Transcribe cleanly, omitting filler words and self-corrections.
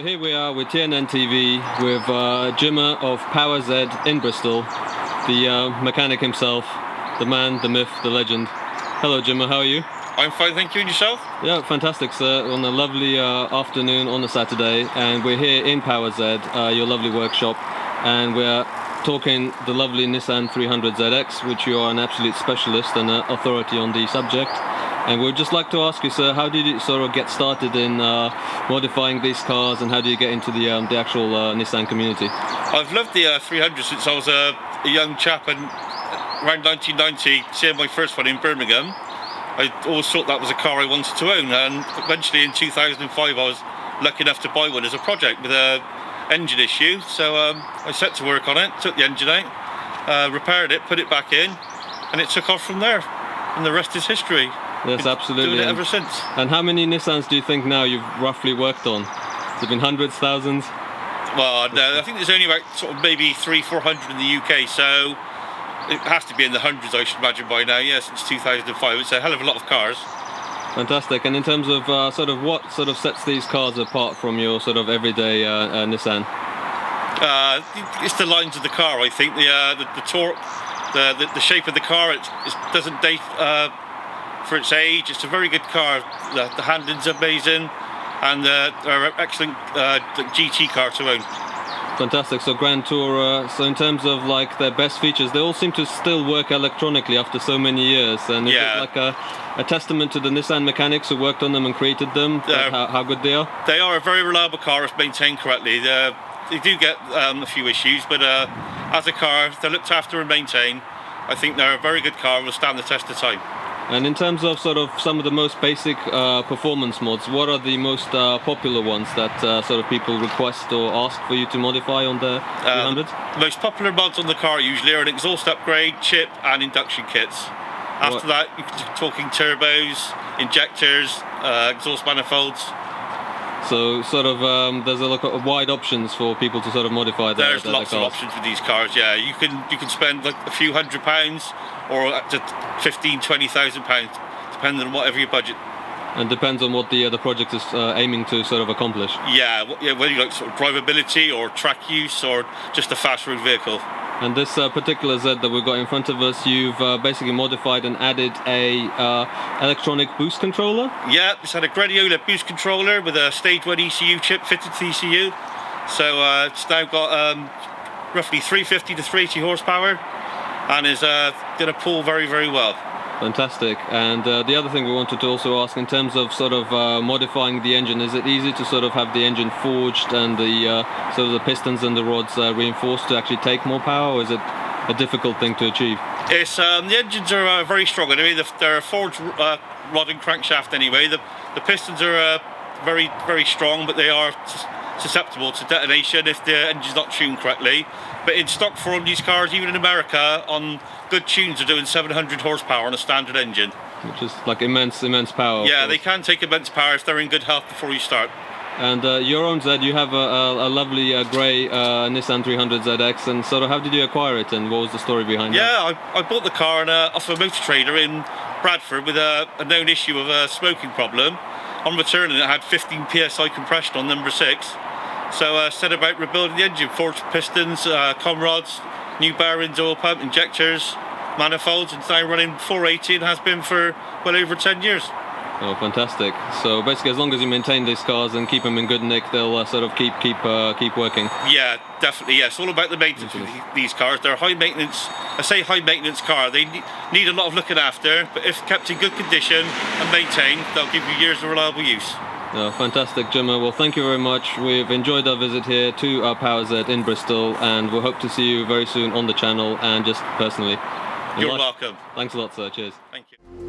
here we are with TNN TV with Jimmer of PowerZed in Bristol, the mechanic himself, the man, the myth, the legend. Hello Jimmer, how are you? I'm fine, thank you. And yourself? Yeah, fantastic sir, on a lovely afternoon on a Saturday, and we're here in PowerZed, your lovely workshop, and we're talking the lovely Nissan 300ZX, which you are an absolute specialist and an authority on the subject. And we'd just like to ask you, sir, how did you sort of get started in modifying these cars, and how do you get into the actual Nissan community? I've loved the 300 since I was a young chap, and around 1990, seeing my first one in Birmingham, I always thought that was a car I wanted to own, and eventually in 2005 I was lucky enough to buy one as a project with an engine issue. So I set to work on it, took the engine out, repaired it, put it back in, and it took off from there, and the rest is history. Yes, absolutely. Doing it ever since. And how many Nissans do you think now you've roughly worked on? Has it been hundreds, thousands? Well, no, I think there's only about sort of maybe 300-400 in the UK, so it has to be in the hundreds, I should imagine, by now. Yeah, since 2005. It's a hell of a lot of cars. Fantastic. And in terms of sort of what sort of sets these cars apart from your sort of everyday Nissan? It's the lines of the car, I think. The torque, the shape of the car. It doesn't date for its age. It's a very good car. The handling's amazing, and they're an excellent GT car to own. Fantastic. So Grand Tourer. So in terms of like their best features, they all seem to still work electronically after so many years. And is it like a testament to the Nissan mechanics who worked on them and created them? How good they are? They are a very reliable car if maintained correctly. They do get a few issues, but as a car, if they're looked after and maintained, I think they're a very good car and will stand the test of time. And in terms of sort of some of the most basic performance mods, what are the most popular ones that sort of people request or ask for you to modify on the 300? The most popular mods on the car usually are an exhaust upgrade, chip and induction kits. After that, you're talking turbos, injectors, exhaust manifolds. So sort of there's a lot of wide options for people to sort of modify their cars. There's lots of options with these cars, yeah. You can spend like a few £100 or up to £15,000-20,000, depending on whatever your budget. And depends on what the project is aiming to sort of accomplish. Yeah, whether you like sort of drivability or track use or just a fast road vehicle. And this particular Z that we've got in front of us, you've basically modified and added a electronic boost controller? Yeah, it's had a GReddy Boost Controller with a stage 1 ECU chip fitted to the ECU. So it's now got roughly 350 to 380 horsepower and is going to pull very, very well. Fantastic. And the other thing we wanted to also ask, in terms of sort of modifying the engine, is it easy to sort of have the engine forged and the sort of the pistons and the rods reinforced to actually take more power, or is it a difficult thing to achieve? It's the engines are very strong. I mean, they're a forged rod and crankshaft anyway. The pistons are very, very strong, but they are susceptible to detonation if the engine's not tuned correctly. But in stock form, these cars, even in America, on good tunes, are doing 700 horsepower on a standard engine. Which is like immense power. Yeah, they can take immense power if they're in good health before you start. And your own Z, you have a lovely grey Nissan 300ZX, and sort of how did you acquire it, and what was the story behind that? Yeah, I bought the car off a motor trader in Bradford with a known issue of a smoking problem. On returning, it had 15 psi compression on number 6. So set about rebuilding the engine, forged pistons, com rods, new bearings, oil pump, injectors, manifolds, and it's now running 480 and has been for well over 10 years. Oh, fantastic. So basically, as long as you maintain these cars and keep them in good nick, they'll sort of keep working. Yeah, definitely. Yeah, it's all about the maintenance with these cars. They're high maintenance. I say high maintenance car. They need a lot of looking after, but if kept in good condition and maintained, they'll give you years of reliable use. Oh, fantastic, Jimmer. Well, thank you very much. We've enjoyed our visit here to our PowerZed in Bristol, and we'll hope to see you very soon on the channel and just personally. You're welcome. Thanks a lot, sir. Cheers. Thank you.